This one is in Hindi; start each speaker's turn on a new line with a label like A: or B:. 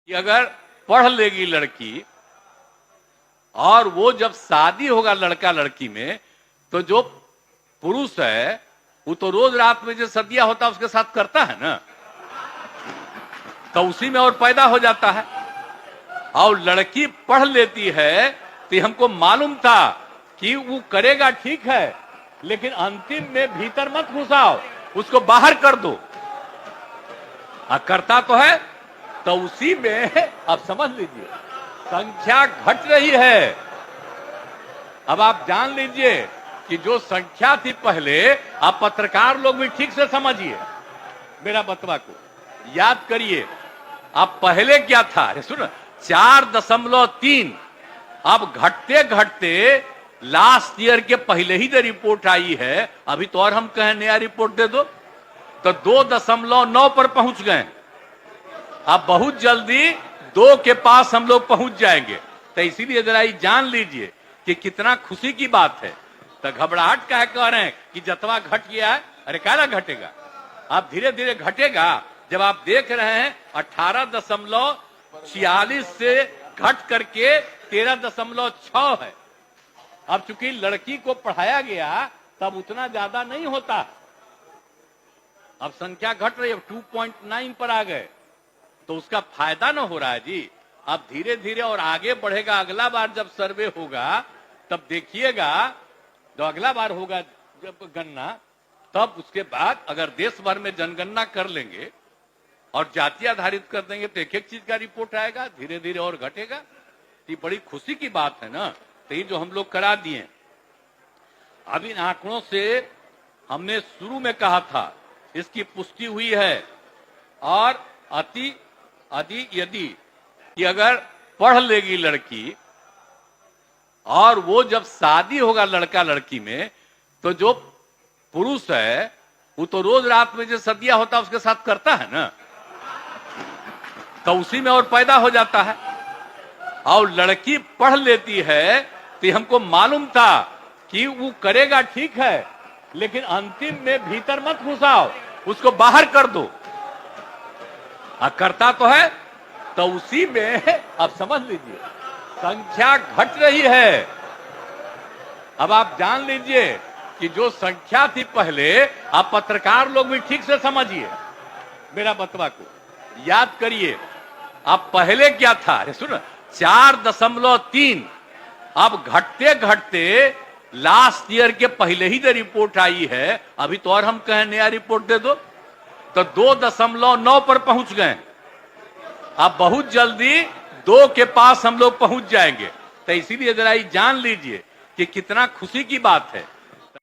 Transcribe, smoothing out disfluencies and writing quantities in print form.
A: कि अगर पढ़ लेगी लड़की और वो जब शादी होगा लड़का लड़की में, तो जो पुरुष है वो तो रोज रात में जो सदिया होता है उसके साथ करता है ना, तो उसी में और पैदा हो जाता है। और लड़की पढ़ लेती है तो हमको मालूम था कि वो करेगा ठीक है, लेकिन अंतिम में भीतर मत घुसाओ, उसको बाहर कर दो। करता तो है, तो उसी में अब समझ लीजिए संख्या घट रही है। अब आप जान लीजिए कि जो संख्या थी पहले, आप पत्रकार लोग भी ठीक से समझिए मेरा बतवा को, याद करिए। अब पहले क्या था, सुनो, 4.3। अब घटते घटते लास्ट ईयर के पहले ही जो रिपोर्ट आई है, अभी तो और हम कहें नया रिपोर्ट दे दो, तो 2.9 पर पहुंच गए। अब बहुत जल्दी 2 के पास हम लोग पहुंच जाएंगे। तो इसीलिए जरा जान लीजिए कि कितना खुशी की बात है। तो घबराहट का है कह रहे हैं कि जतवा घट गया है, अरे काला घटेगा, अब धीरे धीरे घटेगा। जब आप देख रहे हैं 18.46 से घट करके 13.6 है। अब चूंकि लड़की को पढ़ाया गया तब उतना ज्यादा नहीं होता, अब संख्या घट रही है, 2.9 पर आ गए, तो उसका फायदा ना हो रहा है जी। अब धीरे धीरे और आगे बढ़ेगा। अगला बार जब सर्वे होगा तब देखिएगा, जो अगला बार होगा जब गणना, तब उसके बाद अगर देश भर में जनगणना कर लेंगे और जाति आधारित कर देंगे तो एक एक चीज का रिपोर्ट आएगा, धीरे धीरे और घटेगा। ये बड़ी खुशी की बात है ना। तो ये जो हम लोग करा दिए, अब इन आंकड़ों से हमने शुरू में कहा था, इसकी पुष्टि हुई है। और यदि कि अगर पढ़ लेगी लड़की और वो जब शादी होगा लड़का लड़की में, तो जो पुरुष है वो तो रोज रात में जो सदिया होता है उसके साथ करता है ना, तो उसी में और पैदा हो जाता है। और लड़की पढ़ लेती है तो हमको मालूम था कि वो करेगा ठीक है, लेकिन अंतिम में भीतर मत घुसाओ, उसको बाहर कर दो। करता तो है, तो उसी में अब समझ लीजिए संख्या घट रही है। अब आप जान लीजिए कि जो संख्या थी पहले, आप पत्रकार लोग भी ठीक से समझिए मेरा बतवा को, याद करिए। अब पहले क्या था, सुनो, 4.3। अब घटते घटते लास्ट ईयर के पहले ही जो रिपोर्ट आई है, अभी तो और हम कहें नया रिपोर्ट दे दो, तो 2.9 पर पहुंच गए। अब बहुत जल्दी 2 के पास हम लोग पहुंच जाएंगे। तो इसीलिए जरा जान लीजिए कि कितना खुशी की बात है।